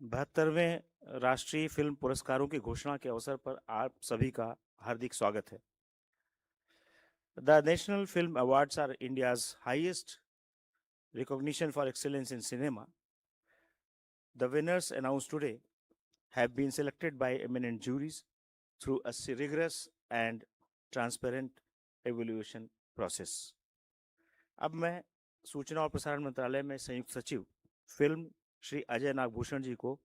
72वें राष्ट्रीय फिल्म पुरस्कारों की घोषणा के अवसर पर आप सभी का हार्दिक स्वागत है। The National Film Awards are India's highest recognition for excellence in cinema. The winners announced today have been selected by eminent juries through a rigorous and transparent evaluation process. अब मैं सूचना और प्रसारण मंत्रालय में संयुक्त सचिव फिल्म श्री अजय नागभूषण जी को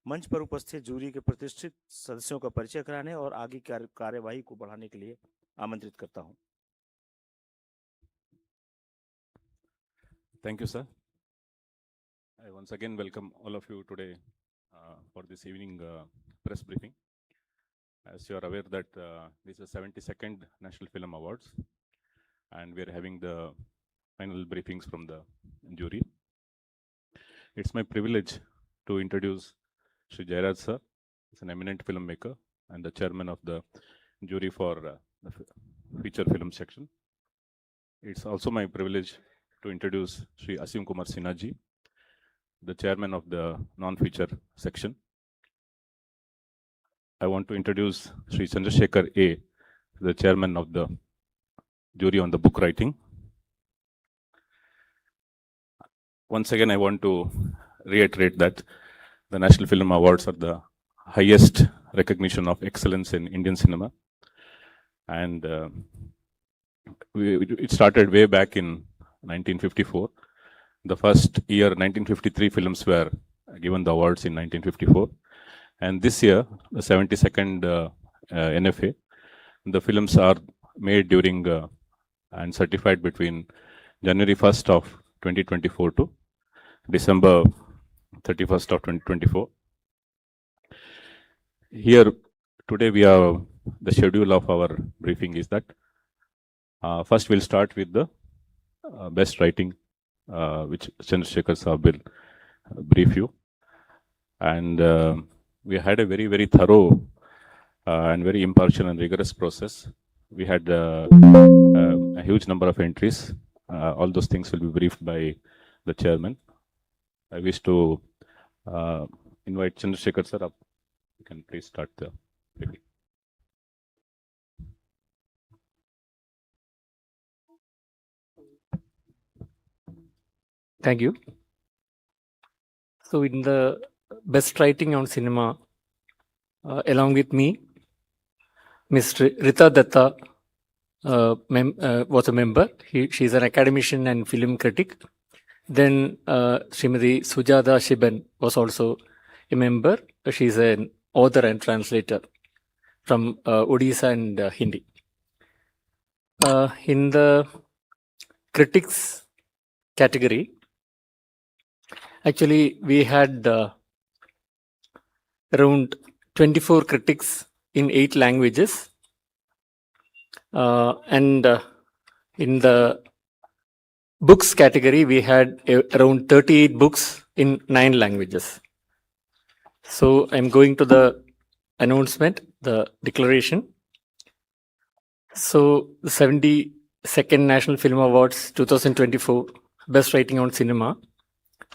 मंच पर उपस्थित जूरी के प्रतिष्ठित सदस्यों का परिचय कराने और आगे कार्यवाही को बढ़ाने के लिए आमंत्रित करता हूं। Thank you, sir. I once again welcome all of you today for this evening press briefing. As you are aware that this is the 72nd National Film Awards, and we are having the final briefings from the jury. It's my privilege to introduce Shri Jairaj sir. He's an eminent filmmaker and the chairman of the jury for the feature film section. It's also my privilege to introduce Shri Asim Kumar Sinha ji, the chairman of the non-feature section. I want to introduce Shri Chandrasekhar A, the chairman of the jury on the book writing. Once again, I want to reiterate that the National Film Awards are the highest recognition of excellence in Indian cinema. And it started way back in 1954. The first year, 1953 films were given the awards in 1954. And this year, the 72nd NFA, the films are made during and certified between January 1st of 2024 to December 31st of 2024. Here, today we have the schedule of our briefing is that first we'll start with the best writing, which Chandrasekhar Saab will brief you. And we had a very, very thorough and very impartial and rigorous process. We had a huge number of entries. All those things will be briefed by the chairman. I wish to invite Chandrasekhar sir up. You can please start the briefing. Thank you. So in the best writing on cinema, along with me, Ms. Rita Datta was a member. She is an academician and film critic. Then Srimati Sujata Shiban was also a member. She is an author and translator from Odisha and Hindi. In the critics category, actually, we had around 24 critics in 8 languages. And in the books category, we had around 38 books in 9 languages. So I'm going to the announcement, the declaration. So the 72nd National Film Awards 2024, Best Writing on Cinema.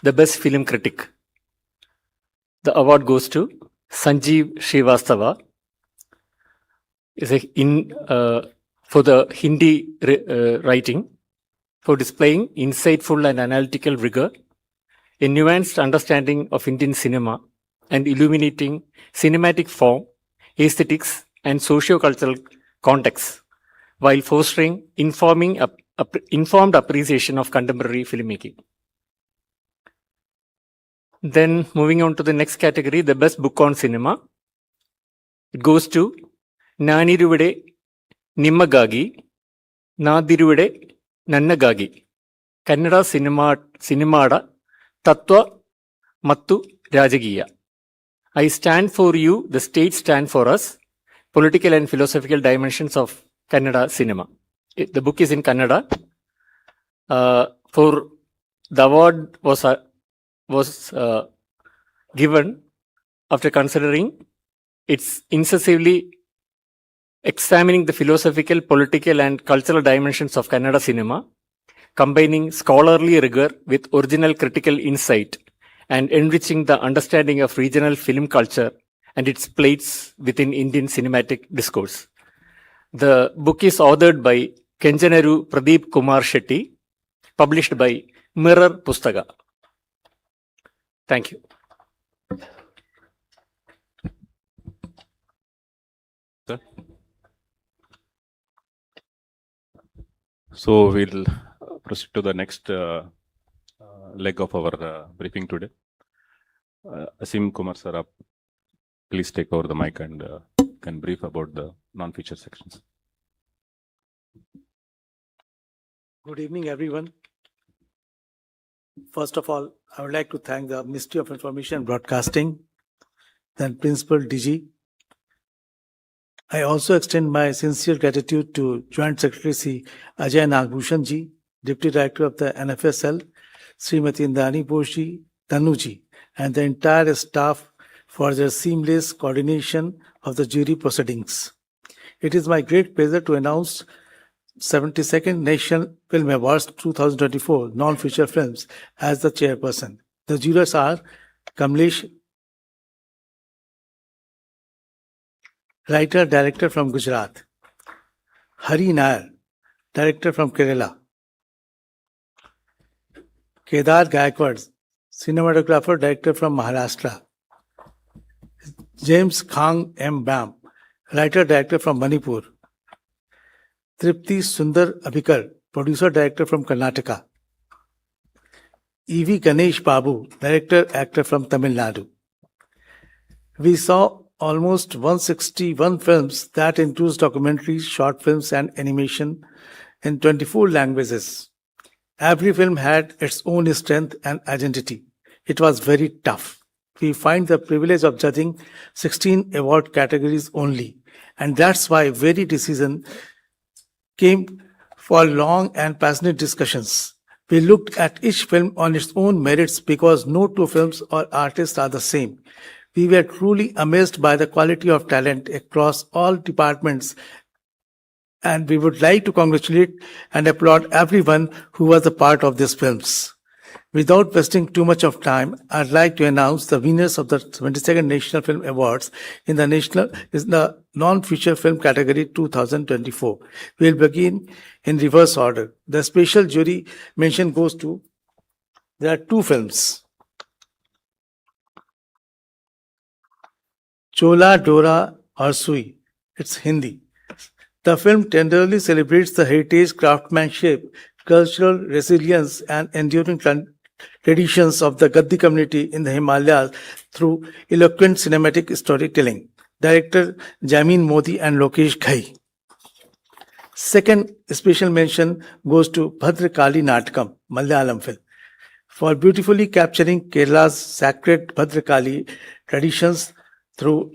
The best film critic. The award goes to Sanjeev Srivastava. For the Hindi writing, for displaying insightful and analytical rigor, a nuanced understanding of Indian cinema, and illuminating cinematic form, aesthetics, and socio-cultural contexts, while fostering informed appreciation of contemporary filmmaking. Then moving on to the next category, the best book on cinema. It goes to Naniruvide Nimmagagi, Nadiruvide Nannagagi, Kannada Cinemada Tattva Mattu Rajagiya. I stand for you, the state stand for us, political and philosophical dimensions of Kannada cinema. The book is in Kannada. For the award was given after considering it's incessively examining the philosophical, political, and cultural dimensions of Kannada cinema, combining scholarly rigor with original critical insight and enriching the understanding of regional film culture and its place within Indian cinematic discourse. The book is authored by Kenjanaru Pradeep Kumar Shetty, published by Mirror Pustaka. Thank you. Sir. So we'll proceed to the next leg of our briefing today. Asim Kumar sir, please take over the mic and can brief about the non-feature sections. Good evening, everyone. First of all, I would like to thank the Ministry of Information and Broadcasting, then Principal DG. I also extend my sincere gratitude to Joint Secretary Sri Ajay Nagbhushan ji, Deputy Director of the NFSL, Srimati Indani Boshi Tanuji, and the entire staff for their seamless coordination of the jury proceedings. It is my great pleasure to announce 72nd National Film Awards 2024 non-feature films as the chairperson. The jurors are Kamlesh, writer, director from Gujarat; Hari Nair, director from Kerala; Kedar Gaikwad, cinematographer, director from Maharashtra; James Khang M. Bam, writer, director from Manipur; Tripti Sundar Abhikar, producer, director from Karnataka; E.V. Ganesh Babu, director, actor from Tamil Nadu. We saw almost 161 films that includes documentaries, short films, and animation in 24 languages. Every film had its own strength and identity. It was very tough. We find the privilege of judging 16 award categories only, and that's why very decision came for long and passionate discussions. We looked at each film on its own merits because no two films or artists are the same. We were truly amazed by the quality of talent across all departments, and we would like to congratulate and applaud everyone who was a part of these films. Without wasting too much of time, I'd like to announce the winners of the 22nd National Film Awards in the non-feature film category 2024. We'll begin in reverse order. The special jury mention goes to, there are two films. Chola Dora or Sui, it's Hindi. The film tenderly celebrates the heritage, craftsmanship, cultural resilience, and enduring traditions of the Gaddi community in the Himalayas through eloquent cinematic storytelling. Director Jamin Modi and Lokesh Ghai. Second special mention goes to Bhadrakali Natkam, Malayalam film, for beautifully capturing Kerala's sacred Bhadrakali traditions through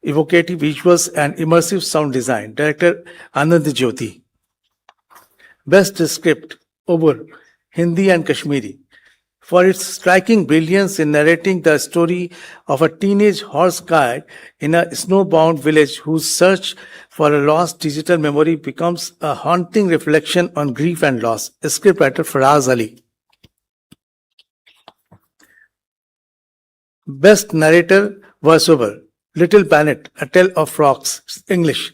evocative visuals and immersive sound design. Director Anand Jyoti. Best script, Obur, Hindi and Kashmiri, for its striking brilliance in narrating the story of a teenage horse guide in a snowbound village whose search for a lost digital memory becomes a haunting reflection on grief and loss. Scriptwriter Faraz Ali. Best narrator voiceover, Little Planet, A Tale of Frogs, English,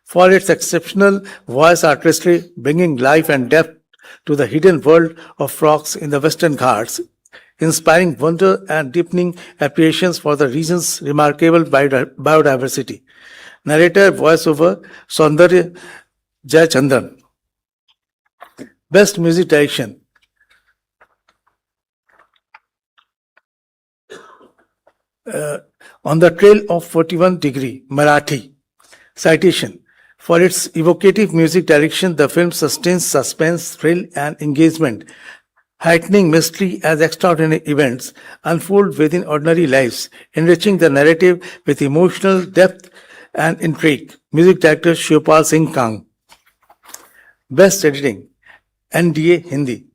for its exceptional voice artistry, bringing life and depth to the hidden world of frogs in the Western Ghats, inspiring wonder and deepening appreciations for the region's remarkable biodiversity. Narrator voiceover, Saundarya Jayachandran. Best music direction, On the Trail of 41 Degree, Marathi. Citation. For its evocative music direction, the film sustains suspense, thrill, and engagement, heightening mystery as extraordinary events unfold within ordinary lives, enriching the narrative with emotional depth and intrigue. Music director Shivpal Singh Kang. Best editing, NDA Hindi,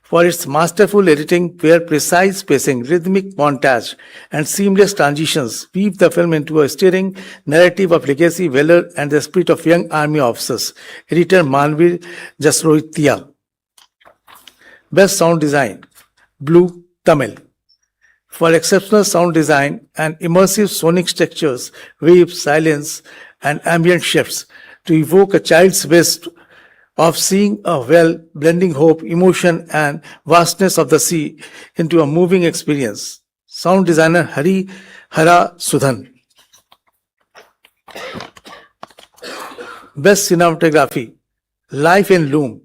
for its masterful editing where precise pacing, rhythmic montage, and seamless transitions weave the film into a stirring narrative of legacy, valor, and the spirit of young army officers. Editor Manvir Jasroitia. Best sound design, Blue, Tamil, for exceptional sound design and immersive sonic textures, waves, silence, and ambient shifts to evoke a child's wish of seeing a well, blending hope, emotion, and vastness of the sea into a moving experience. Sound designer Hari Hara Sudhan. Best cinematography, Life in Loom,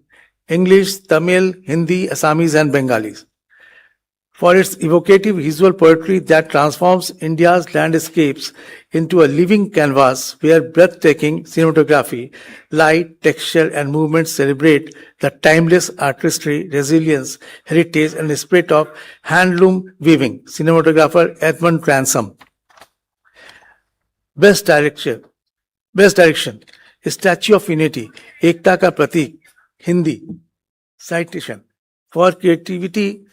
English, Tamil, Hindi, Assamese, and Bengalis. For its evocative visual poetry that transforms India's landscapes into a living canvas where breathtaking cinematography, light, texture, and movement celebrate the timeless artistry, resilience, heritage, and spirit of handloom weaving. Cinematographer Edmund Ransom. Best Direction, Statue of Unity, Ekta Ka Pratik, Hindi. Citation. For creatively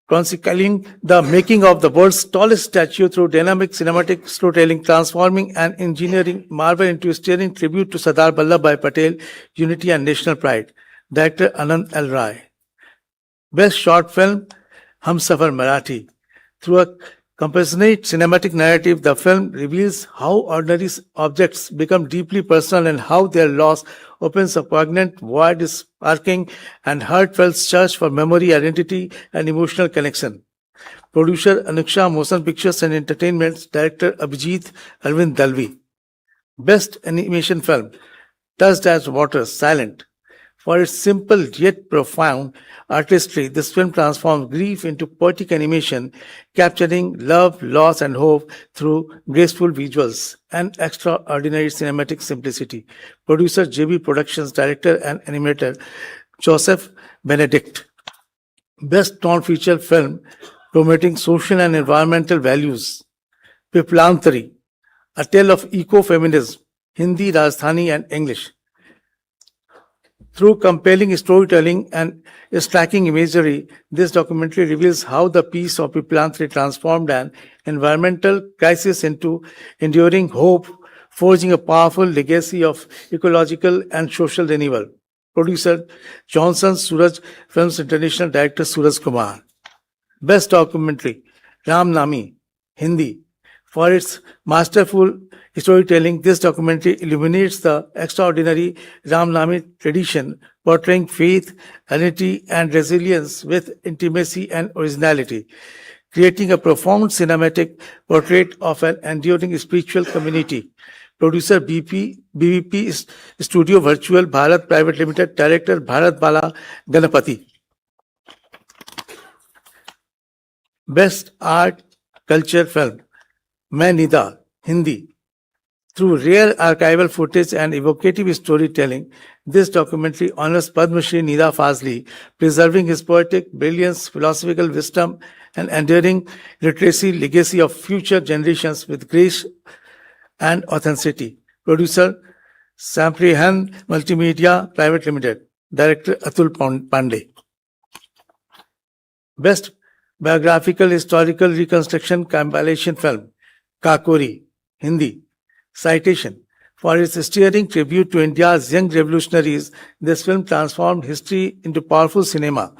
chronicling the making of the world's tallest statue through dynamic cinematic storytelling, transforming and engineering marvel into a stirring tribute to Sardar Vallabhbhai Patel, unity and national pride. Director Anand L. Rai. Best Short Film, Humsafar Marathi. Through a compassionate cinematic narrative, the film reveals how ordinary objects become deeply personal and how their loss opens a poignant, void, sparking, and heartfelt search for memory, identity, and emotional connection. Producer Anuksha Motion Pictures and Entertainment, Director Abhijit Arvind Dalvi. Best Animation Film, Touched as Water, Silent. For its simple yet profound artistry, this film transforms grief into poetic animation, capturing love, loss, and hope through graceful visuals and extraordinary cinematic simplicity. Producer JB Productions, director and animator Joseph Benedict. Best non-feature film promoting social and environmental values. Piplantari, a tale of eco-feminism, Hindi, Rajasthani, and English. Through compelling storytelling and striking imagery, this documentary reveals how the peace of Piplantari transformed an environmental crisis into enduring hope, forging a powerful legacy of ecological and social renewal. Producer Johnson Suraj Films International, Director Suraj Kumar. Best Documentary, Ram Nami, Hindi. For its masterful storytelling, this documentary illuminates the extraordinary Ram Nami tradition, portraying faith, identity, and resilience with intimacy and originality, creating a profound cinematic portrait of an enduring spiritual community. Producer BVP Studio Virtual Bharat Private Limited, Director Bharat Bala Ganapati. Best Art Culture Film, Main Nida, Hindi. Through rare archival footage and evocative storytelling, this documentary honors Padma Shri Nida Fazli, preserving his poetic brilliance, philosophical wisdom, and enduring literacy legacy of future generations with grace and authenticity. Producer Samprihan Multimedia Private Limited, Director Atul Pandey. Best Biographical Historical Reconstruction Compilation Film, Kakori, Hindi. Citation. For its stirring tribute to India's young revolutionaries, this film transformed history into powerful cinema,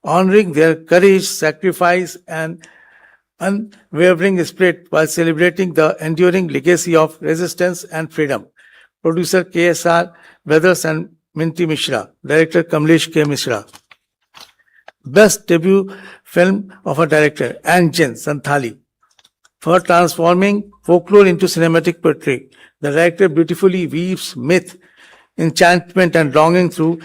honoring their courage, sacrifice, and unwavering spirit while celebrating the enduring legacy of resistance and freedom. Producer KSR Weathers and Minty Mishra, Director Kamlesh K. Mishra. Best Debut Film of a Director, Anjan Santhali. For transforming folklore into cinematic poetry, the director beautifully weaves myth, enchantment, and longing through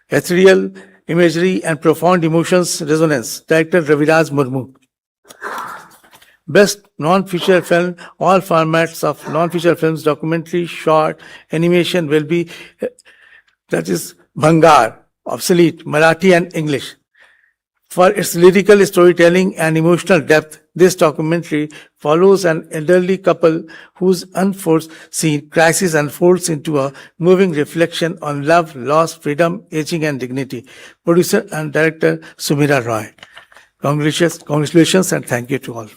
ethereal imagery and profound emotions resonance. Director Raviraj Murmu. Best non-feature film, all formats of non-feature films, documentary, short, animation will be, that is, Bhangar, obsolete, Marathi and English. For its lyrical storytelling and emotional depth, this documentary follows an elderly couple whose unforeseen crisis unfolds into a moving reflection on love, loss, freedom, aging, and dignity. Producer and director Sumira Roy. Congratulations and thank you to all.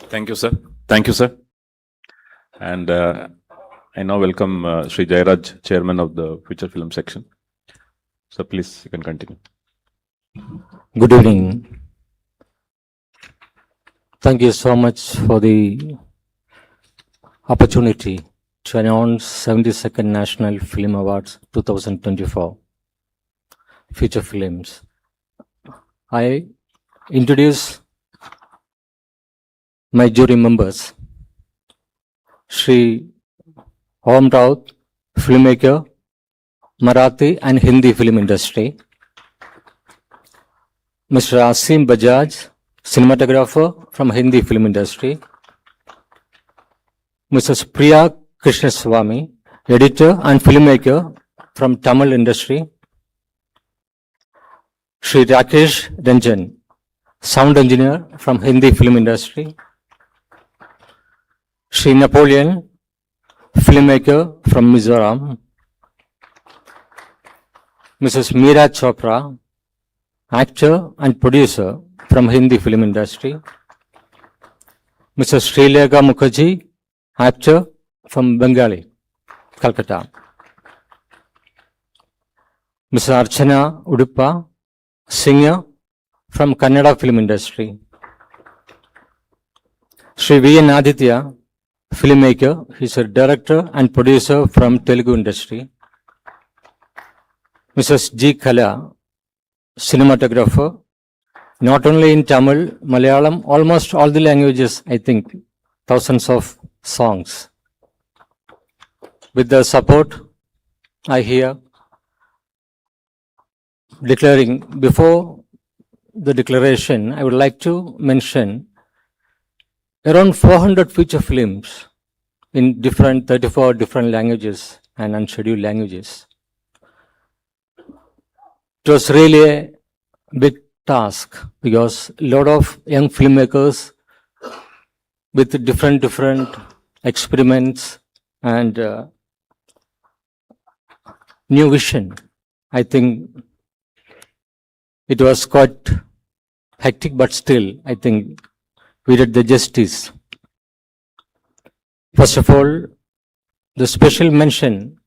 Thank you, sir. Thank you, sir. And I now welcome Sri Jairaj, Chairman of the Feature Film Section. So please, you can continue. Good evening. Thank you so much for the opportunity to announce 72nd National Film Awards 2024 feature films. I introduce my jury members. Shri Om Raut, filmmaker, Marathi and Hindi film industry. Mr. Asim Bajaj, cinematographer from Hindi film industry. Mrs. Priya Krishnaswamy, editor and filmmaker from Tamil industry. Shri Rakesh Ranjan, sound engineer from Hindi film industry. Shri Napoleon, filmmaker from Mizoram. Mrs. Meera Chopra, actor and producer from Hindi film industry. Mrs. Srilekha Mukherjee, actor from Bengali, Calcutta. Mrs. Archana Udupa, singer from Kannada film industry. Shri V. N. Aditya, filmmaker. He's a director and producer from Telugu industry. Mrs. G. Kala, cinematographer, not only in Tamil, Malayalam, almost all the languages, I think, thousands of songs. With the support, I hear declaring, before the declaration, I would like to mention around 400 feature films in 34 different languages and unscheduled languages. It was really a big task because a lot of young filmmakers with different experiments and new vision. I think it was quite hectic, but still, I think we did the justice. First of all, the special mention,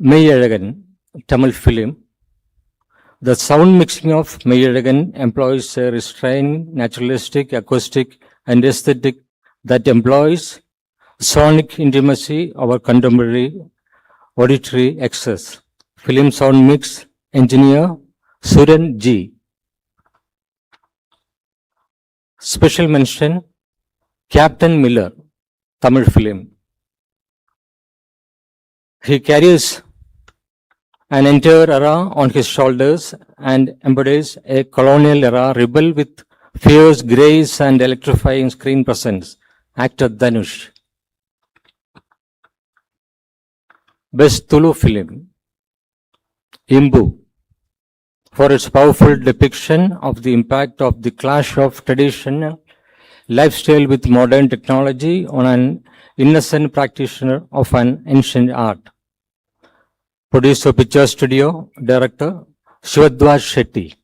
Meyyalagan, Tamil film. The sound mixing of Meyyalagan employs a restrained, naturalistic, acoustic, and aesthetic that employs sonic intimacy over contemporary auditory excess. Film sound mix engineer Suren G. Special mention, Captain Miller, Tamil film. He carries an entire era on his shoulders and embodies a colonial era rebel with fierce grace and electrifying screen presence. Actor Dhanush. Best Tulu film, Imbu, for its powerful depiction of the impact of the clash of traditional lifestyle with modern technology on an innocent practitioner of an ancient art. Producer, Picture Studio, Director, Shivadwaj Shetty.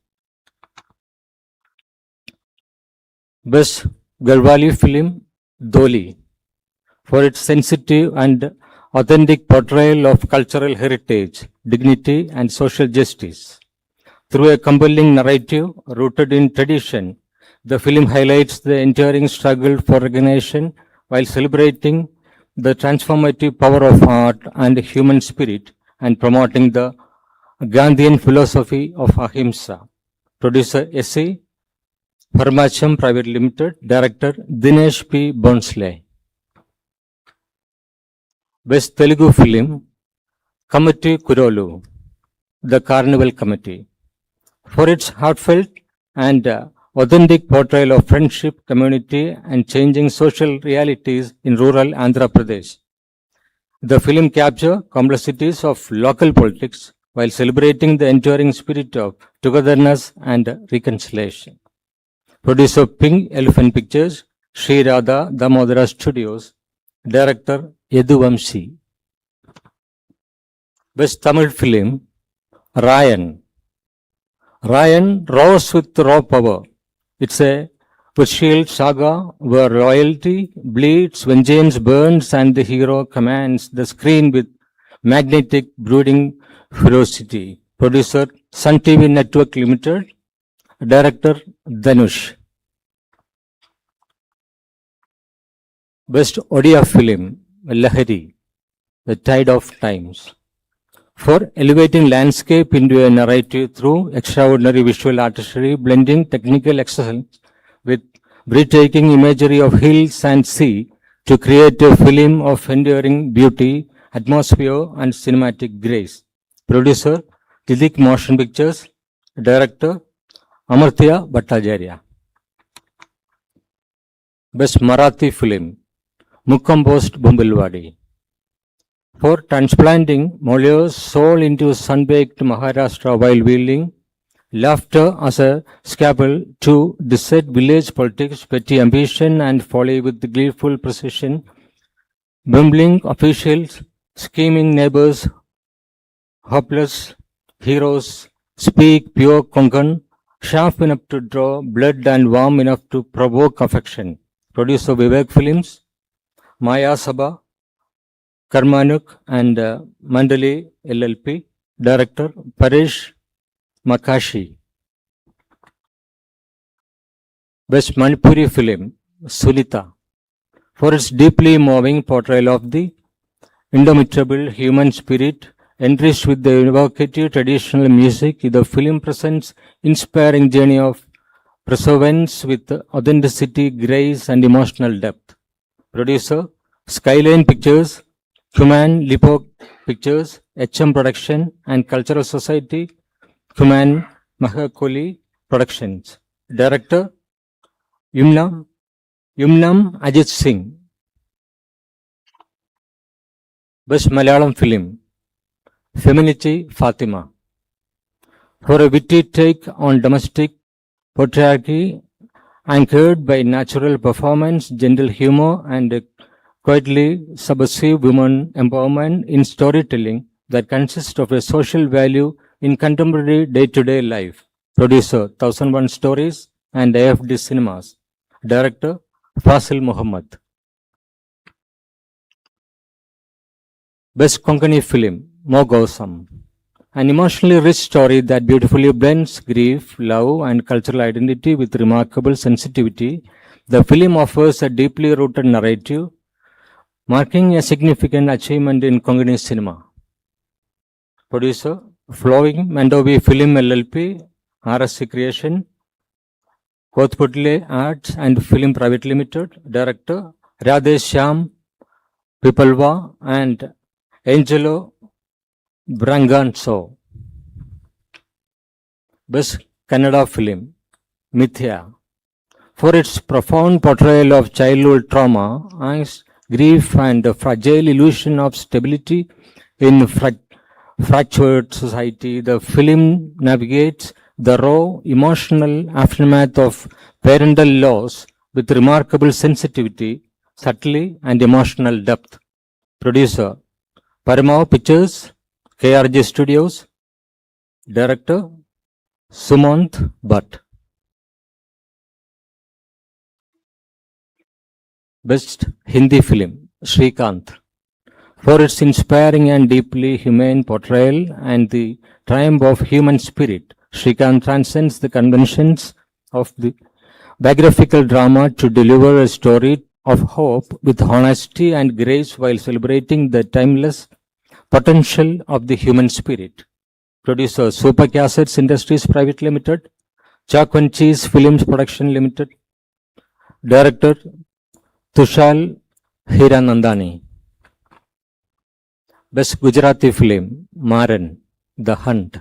Best Garhwali film, Doli, for its sensitive and authentic portrayal of cultural heritage, dignity, and social justice. Through a compelling narrative rooted in tradition, the film highlights the enduring struggle for recognition while celebrating the transformative power of art and human spirit and promoting the Gandhian philosophy of ahimsa. Producer S.C. Parmacham Private Limited, Director Dinesh P. Bonsley. Best Telugu film, Committee Kurolu, The Carnival Committee, for its heartfelt and authentic portrayal of friendship, community, and changing social realities in rural Andhra Pradesh. The film captures complexities of local politics while celebrating the enduring spirit of togetherness and reconciliation. Producer Pink Elephant Pictures, Sri Radha Damodara Studios, Director Yadu Vamsi. Best Tamil film, Ryan. Ryan rose with raw power. It's a patriarchal saga where loyalty bleeds, vengeance burns, and the hero commands the screen with magnetic, brooding Ferocity. Producer, Sun TV Network Limited. Director, Dhanush. Best Odia Film, Lahari, The Tide of Times. For elevating landscape into a narrative through extraordinary visual artistry, blending technical excellence with breathtaking imagery of hills and sea to create a film of enduring beauty, atmosphere, and cinematic grace. Producer, Didik Motion Pictures. Director, Amartya Bhattacharya. Best Marathi Film, Mukkampost Bumbilwadi. For transplanting Molière's soul into sun-baked Maharashtra while wielding laughter as a scalpel to dissect village politics, petty ambition and folly with gleeful precision, bumbling officials, scheming neighbors, hopeless heroes speak pure Konkan, sharp enough to draw blood and warm enough to provoke affection. Producer Vivek Films, Maya Sabha, Karmanuk and Mandali LLP. Director Paresh Makashi. Best Manipuri Film, Sulita. For its deeply moving portrayal of the indomitable human spirit, enriched with the evocative traditional music, the film presents inspiring journey of perseverance with authenticity, grace, and emotional depth. Producer, Skyline Pictures, Human Lipo Pictures, HM Production, and Cultural Society, Human Mahakoli Productions. Director, Yumnam Ajit Singh. Best Malayalam Film, Femininity Fatima. For a witty take on domestic patriarchy, anchored by natural performance, gentle humor, and a quietly subversive women empowerment in storytelling that consists of a social value in contemporary day-to-day life. Producer, 1001 Stories and AFD Cinemas. Director, Fasil Muhammad. Best Konkani Film, Mo Gausam. An emotionally rich story that beautifully blends grief, love, and cultural identity with remarkable sensitivity. The film offers a deeply rooted narrative, marking a significant achievement in Konkani cinema. Producer, Flowing Mandovi Film LLP, RSC Creation, Kothputle Arts and Film Private Limited. Director, Radhe Shyam Pipalwa and Angelo Branganzo. Best Kannada Film, Mithya. For its profound portrayal of childhood trauma, angst, grief, and the fragile illusion of stability in fractured society, the film navigates the raw emotional aftermath of parental loss with remarkable sensitivity, subtlety, and emotional depth. Producer, Paramount Pictures, KRG Studios. Director, Sumant Bhatt. Best Hindi Film, Shrikant. For its inspiring and deeply humane portrayal and the triumph of human spirit, Shrikant transcends the conventions of the biographical drama to deliver a story of hope with honesty and grace while celebrating the timeless potential of the human spirit. Producer, Super Cassettes Industries Private Limited, Chalk and Cheese Films Production Limited. Director, Tushal Hiranandani. Best Gujarati Film, Maran, The Hunt.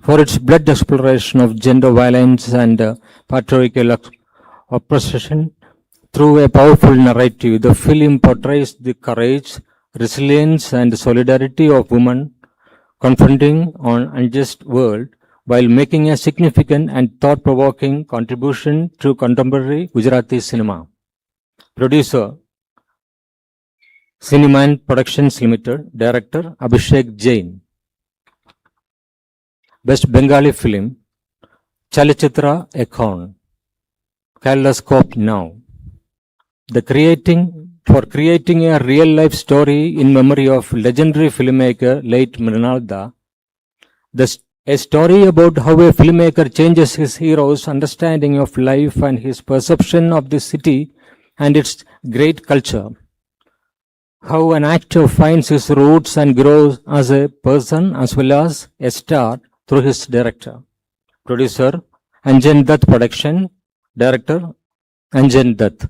For its blood exploration of gender violence and patriarchal oppression through a powerful narrative, the film portrays the courage, resilience, and solidarity of women confronting an unjust world while making a significant and thought-provoking contribution to contemporary Gujarati cinema. Producer, Cineman Productions Limited. Director, Abhishek Jain. Best Bengali Film, Chalichitra Ekon, Kaleidoscope Now. For creating a real-life story in memory of legendary filmmaker late Mrinalda, A story about how a filmmaker changes his hero's understanding of life and his perception of the city and its great culture. How an actor finds his roots and grows as a person as well as a star through his director. Producer, Anjan Dutt Production. Director, Anjan Dutt.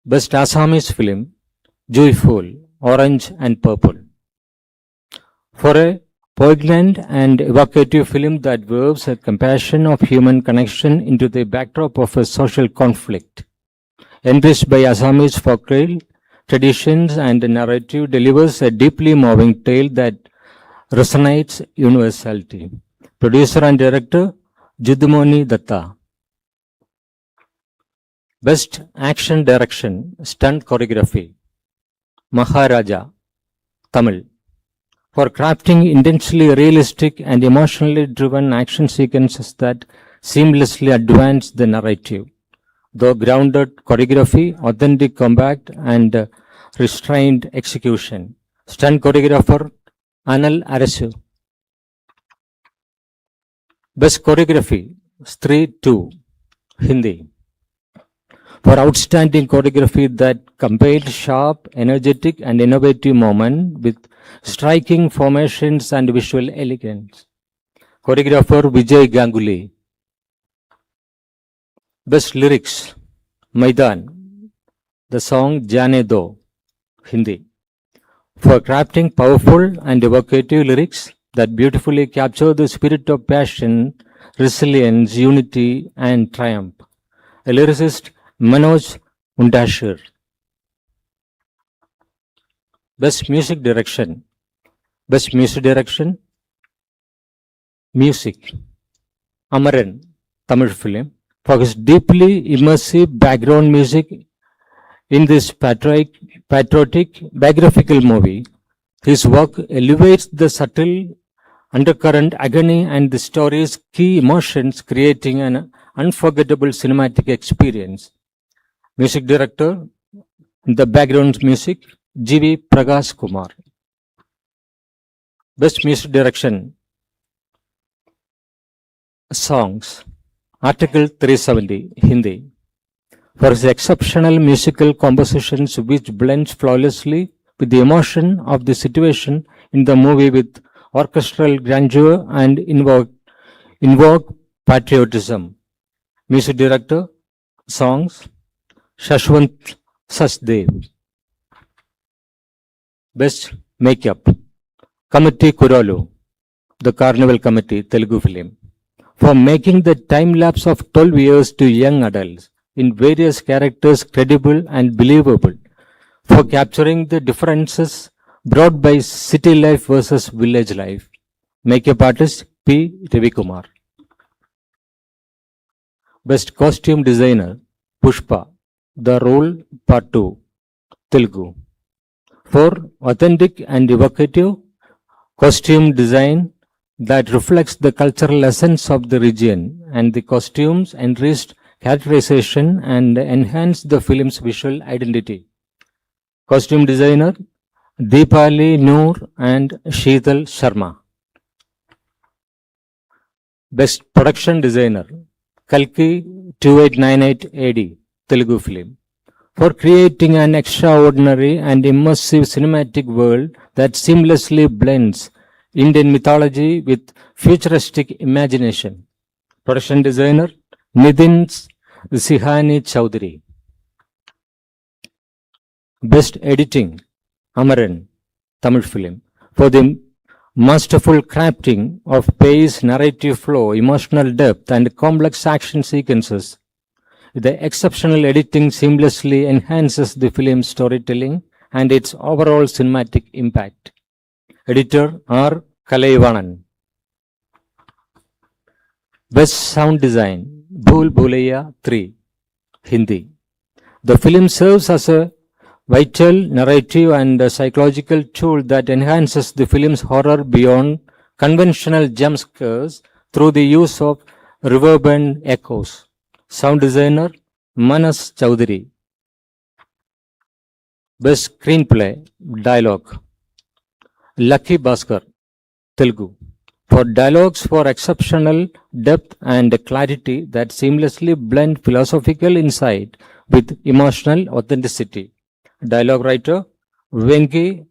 Best Assamese Film, Joyful, Orange and Purple. For a poignant and evocative film that weaves a compassion of human connection into the backdrop of a social conflict. Enriched by Assamese folklore, traditions and narrative, delivers a deeply moving tale that resonates universality. Producer and director, Judumoni Datta. Best Action Direction, Stunt Choreography, Maharaja, Tamil. For crafting intensely realistic and emotionally driven action sequences that seamlessly advance the narrative. Though grounded choreography, authentic combat, and restrained execution. Stunt choreographer, Anil Arasu. Best Choreography, Stree 2, Hindi. For outstanding choreography that combined sharp, energetic, and innovative movement with striking formations and visual elegance. Choreographer Vijay Ganguly. Best Lyrics, Maidan. The song Jane Do, Hindi. For crafting powerful and evocative lyrics that beautifully capture the spirit of passion, resilience, unity, and triumph. A lyricist, Manoj Undashir. Best Music Direction. Best Music Direction. Music. Amaran, Tamil film. For his deeply immersive background music in this patriotic biographical movie, his work elevates the subtle undercurrent agony and the story's key emotions, creating an unforgettable cinematic experience. Music director, the background music, G.V. Prakash Kumar. Best Music Direction, Songs, Article 370, Hindi. For his exceptional musical compositions which blends flawlessly with the emotion of the situation in the movie with orchestral grandeur and invoke patriotism. Music director, songs, Shashwant Sachdev. Best Makeup, Committee Kuralu, the Carnival Committee, Telugu film. For making the time lapse of 12 years to young adults in various characters credible and believable. For capturing the differences brought by city life versus village life. Makeup artist P. Ravikumar. Best Costume Designer, Pushpa, The Role Part 2, Telugu. For authentic and evocative costume design that reflects the cultural essence of the region, and the costumes enriched characterization and enhanced the film's visual identity. Costume designer Deepali Noor and Sheetal Sharma. Best Production Designer, Kalki 2898 AD, Telugu film. For creating an extraordinary and immersive cinematic world that seamlessly blends Indian mythology with futuristic imagination. Production Designer, Nitin Sihani Chowdhury. Best Editing, Amaran, Tamil film. For the masterful crafting of pace, narrative flow, emotional depth, and complex action sequences, the exceptional editing seamlessly enhances the film's storytelling and its overall cinematic impact. Editor R. Kalaivanan. Best Sound Design, Bhool Bhulaiya 3, Hindi. The film serves as a vital narrative and a psychological tool that enhances the film's horror beyond conventional jump scares through the use of reverberant echoes. Sound designer Manas Chowdhury. Best Screenplay, Dialogue, Lucky Bhaskar, Telugu. For dialogues for exceptional depth and clarity that seamlessly blend philosophical insight with emotional authenticity. Dialogue writer Venki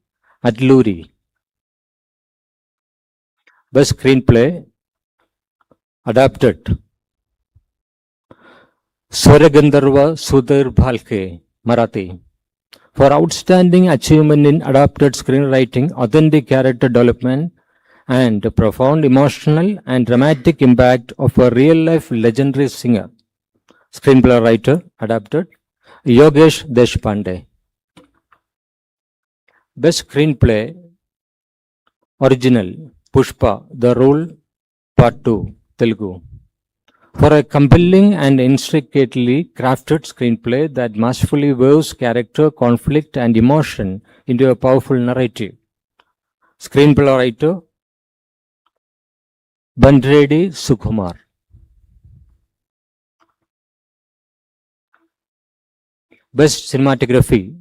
Atluri. Best screenplay adapted Swaragandharva Sudhir Bhalke, Marathi. For outstanding achievement in adapted screenwriting, authentic character development, and profound emotional and dramatic impact of a real-life legendary singer. Screenplay writer adapted Yogesh Deshpande. Best screenplay original Pushpa, The Rule, Part 2, Telugu. For a compelling and intricately crafted screenplay that masterfully weaves character, conflict, and emotion into a powerful narrative. Screenplay writer Bandredi Sukumar. Best cinematography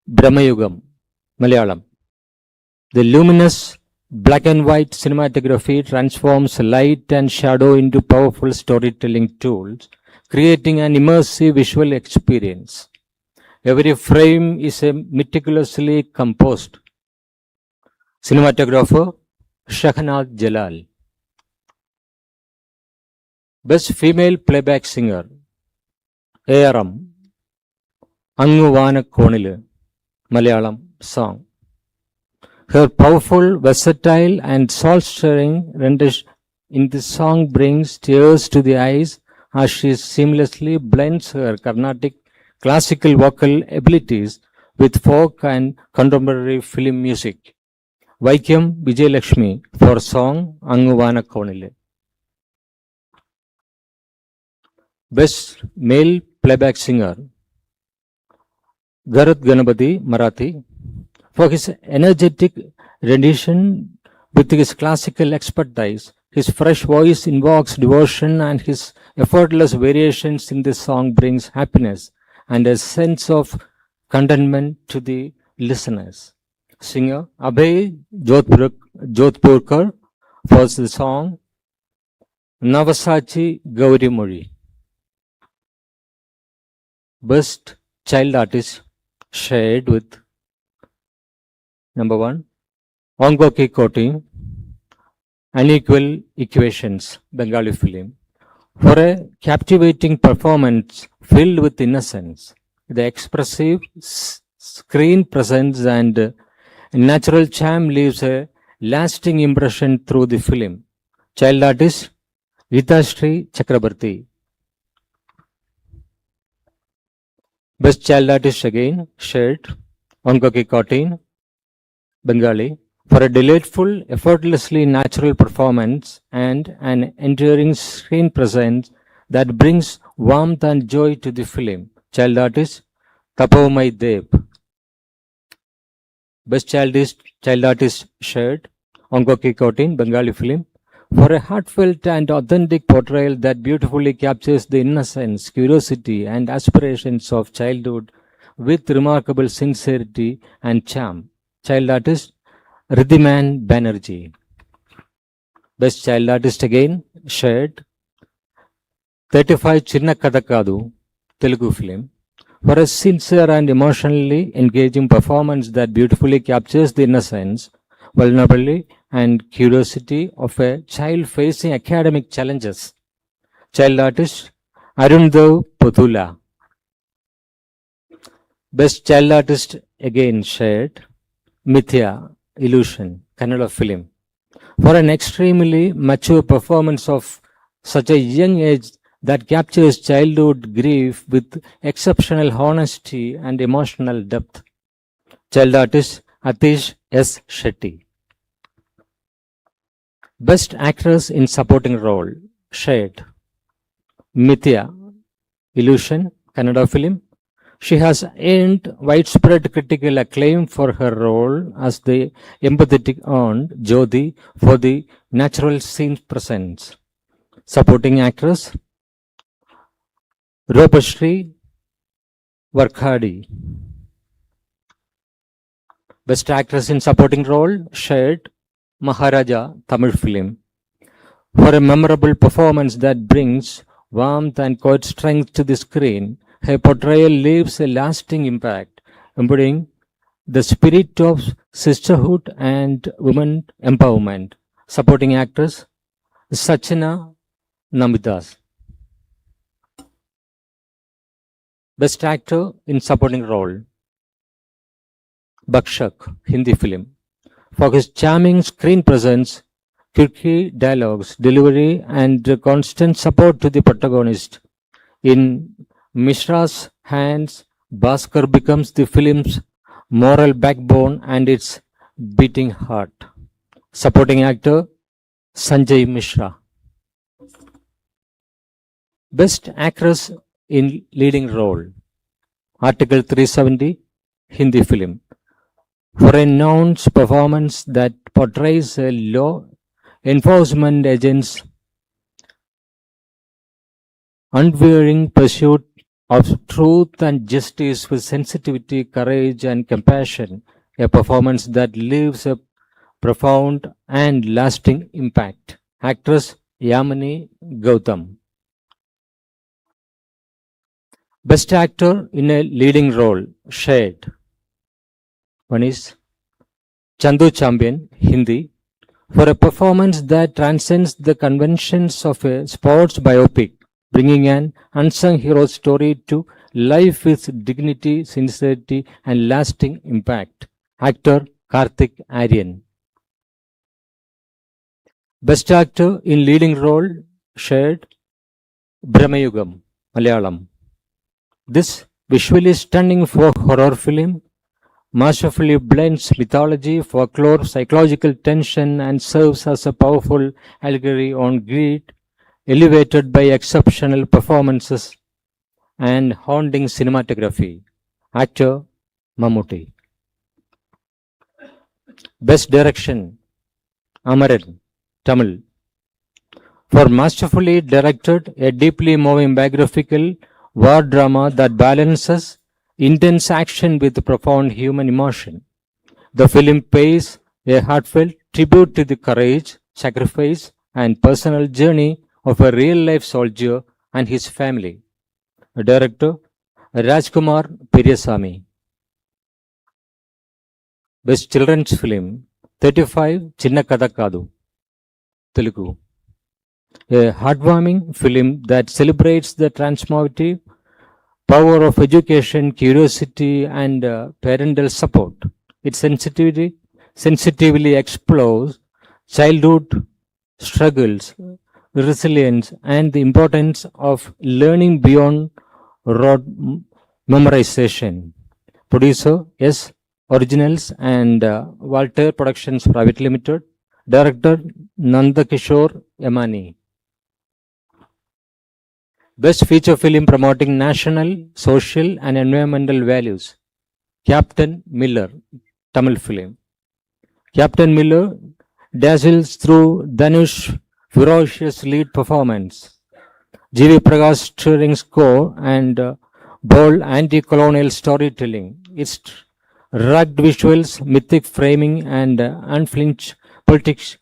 Brahmayugam, Malayalam. The luminous black and white cinematography transforms light and shadow into powerful storytelling tools, creating an immersive visual experience. Every frame is a meticulously composed. Cinematographer Shahnaz Jalal. Best female playback singer ARM Anguvana Konile, Malayalam song. Her powerful, versatile, and soul-stirring rendition in this song brings tears to the eyes as she seamlessly blends her Carnatic classical vocal abilities with folk and contemporary film music. Vaikyam Vijayalakshmi for song Anguvana Konile. Best male playback singer Garat Ganapati, Marathi. For his energetic rendition with his classical expertise, his fresh voice invokes devotion, and his effortless variations in this song brings happiness and a sense of contentment to the listeners. Singer Abhay Jodhpurkar for the song Navasachi Gauri Mori. Best child artist shared with Number 1, Ongoki Koti, Unequal Equations, Bengali film. For a captivating performance filled with innocence, the expressive screen presence and natural charm leaves a lasting impression through the film. Child artist Gitashri Chakrabarti. Best child artist again shared Ongoki Koti, Bengali, for a delightful, effortlessly natural performance and an enduring screen presence that brings warmth and joy to the film. Child artist Tapomai Dev. Best child artist shared Ongoki Kotin, Bengali film, for a heartfelt and authentic portrayal that beautifully captures the innocence, curiosity, and aspirations of childhood with remarkable sincerity and charm. Child artist Ridhiman Banerjee. Best child artist again shared 35 Chinna Kadakadu, Telugu film, for a sincere and emotionally engaging performance that beautifully captures the innocence, vulnerability, and curiosity of a child facing academic challenges. Child artist Arundav Pothula. Best child artist again shared Mithya, Illusion, Kannada film, for an extremely mature performance of such a young age that captures childhood grief with exceptional honesty and emotional depth. Child artist Atish S. Shetty. Best actress in supporting role shared Mithya, Illusion, Kannada film. She has earned widespread critical acclaim for her role as the empathetic aunt Jyoti for the natural scene presence. Supporting actress Rupashri Varkhadi. Best actress in supporting role shared Maharaja Tamil film, for a memorable performance that brings warmth and quiet strength to the screen. Her portrayal leaves a lasting impact, embodying the spirit of sisterhood and women empowerment. Supporting actress Sachina Namidas. Best actor in supporting role Bakshak, Hindi film, for his charming screen presence, quirky dialogues, delivery, and constant support to the protagonist. In Mishra's hands, Bhaskar becomes the film's moral backbone and its beating heart. Supporting actor Sanjay Mishra. Best actress in leading role Article 370, Hindi film, for a announced performance that portrays a law enforcement agent's unwavering pursuit of truth and justice with sensitivity, courage, and compassion, a performance that leaves a profound and lasting impact. Actress Yamini Gautam. Best actor in a leading role, Shade. One is Chandu Champion, Hindi, for a performance that transcends the conventions of a sports biopic, bringing an unsung hero story to life with dignity, sincerity, and lasting impact. Actor Karthik Aryan. Best actor in leading role, Shade, Brahmayugam, Malayalam. This visually stunning folk horror film masterfully blends mythology, folklore, psychological tension, and serves as a powerful allegory on greed, elevated by exceptional performances and haunting cinematography. Actor Mammootty. Best Direction Amaran, Tamil, for masterfully directed a deeply moving biographical war drama that balances intense action with profound human emotion. The film pays a heartfelt tribute to the courage, sacrifice, and personal journey of a real-life soldier and his family. Director Rajkumar Periyasamy. Best Children's Film 35 Chinna Kada Kadu, Telugu. A heartwarming film that celebrates the transformative power of education, curiosity, and parental support. It sensitively explores childhood struggles, resilience, and the importance of learning beyond rote memorization. Producer S. Originals and Walter Productions Private Limited. Director Nandakishore Yamani. Best feature film promoting national, social, and environmental values. Captain Miller, Tamil film. Captain Miller dazzles through Dhanush's ferocious lead performance, G.V. Prakash stirring score, and bold anti-colonial storytelling. Its rugged visuals, mythic framing, and unflinched politics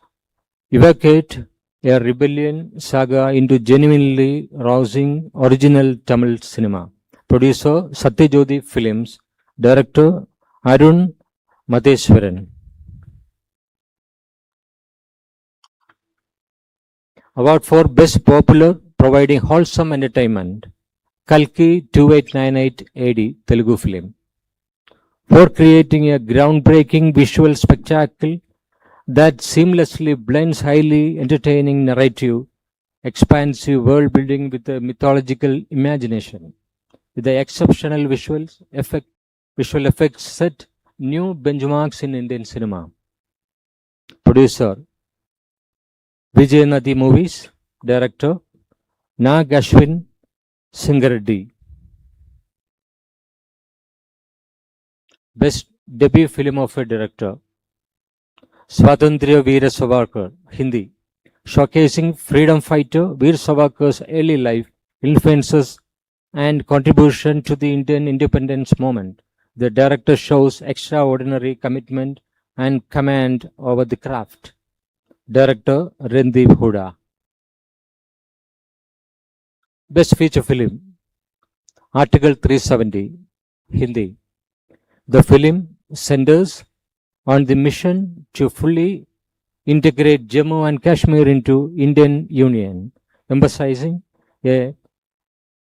evoke a rebellion saga into genuinely rousing original Tamil cinema. Producer Satyajodi Films. Director Arun Madheswaran. Award for Best Popular, providing wholesome entertainment. Kalki 2898 AD, Telugu film. For creating a groundbreaking visual spectacle that seamlessly blends highly entertaining narrative, expansive world building with a mythological imagination. With the exceptional visual effects set new benchmarks in Indian cinema. Producer Vijay Nadi Movies. Director Nag Ashwin Singareddy. Best debut film of a director. Swatantriya Veera Savarkar, Hindi, showcasing freedom fighter Veer Savarkar's early life, influences, and contribution to the Indian independence movement. The director shows extraordinary commitment and command over the craft. Director Randeep Huda. Best Feature Film, Article 370, Hindi. The film centers on the mission to fully integrate Jammu and Kashmir into Indian Union, emphasizing a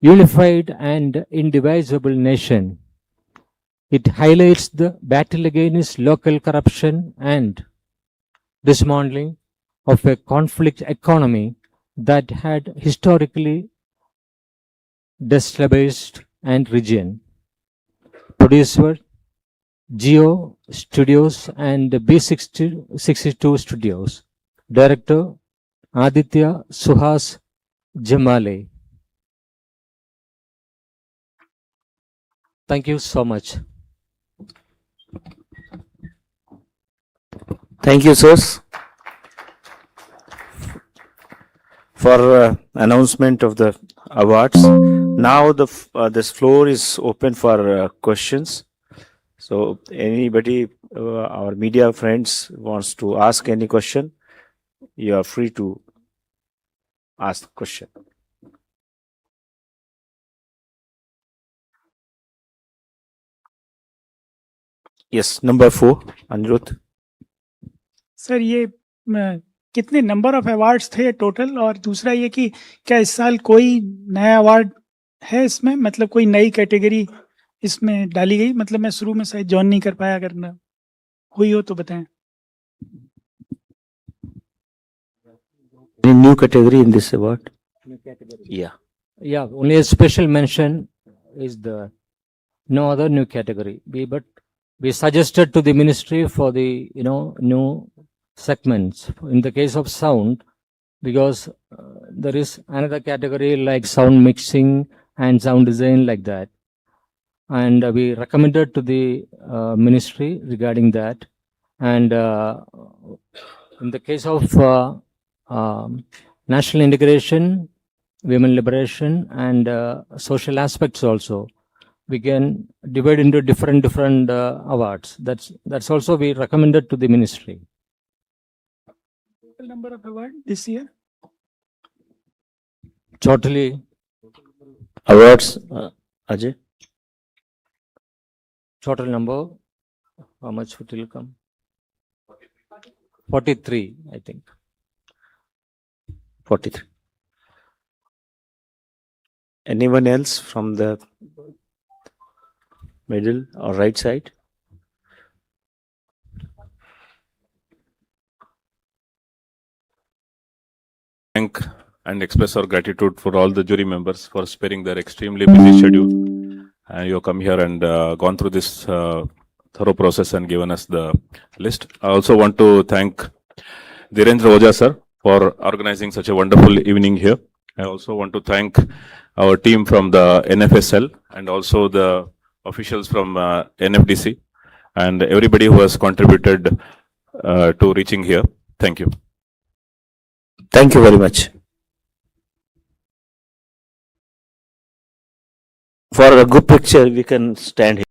unified and indivisible nation. It highlights the battle against local corruption and dismantling of a conflict economy that had historically destabilized and region. Producer Geo Studios and B62 Studios. Director Aditya Suhas Jamale. Thank you so much. Thank you, sirs, for announcement of the awards. Now this floor is open for questions. So anybody, our media friends wants to ask any question, you are free to ask the question. Yes, number 4, Anirudh. Sir ये कितने number of awards थे total, और दूसरा ये कि क्या इस साल कोई नया अवार्ड है इसमें, मतलब कोई नई कैटेगरी इसमें डाली गई? मतलब मैं शुरू में शायद जॉइन नहीं कर पाया, अगर ना हुई हो तो बताएं. Any new category in this award? Yeah. Yeah, only a special mention is the no other new category. But we suggested to the ministry for the new segments in the case of sound, because there is another category like sound mixing and sound design like that, and we recommended to the ministry regarding that. And in the case of national integration, women liberation, and social aspects also, we can divide into different awards. That's also we recommended to the ministry. Total number of award this year? Totally Awards, Ajay? total number, how much it will come? 43, I think. 43. Anyone else from the middle or right side? Thank and express our gratitude for all the jury members for sparing their extremely busy schedule. And you have come here and gone through this thorough process and given us the list. I also want to thank Dhirendra Oja sir for organizing such a wonderful evening here. I also want to thank our team from the NFSL and also the officials from NFDC and everybody who has contributed to reaching here. Thank you. Thank you very much. For a good picture, we can stand here.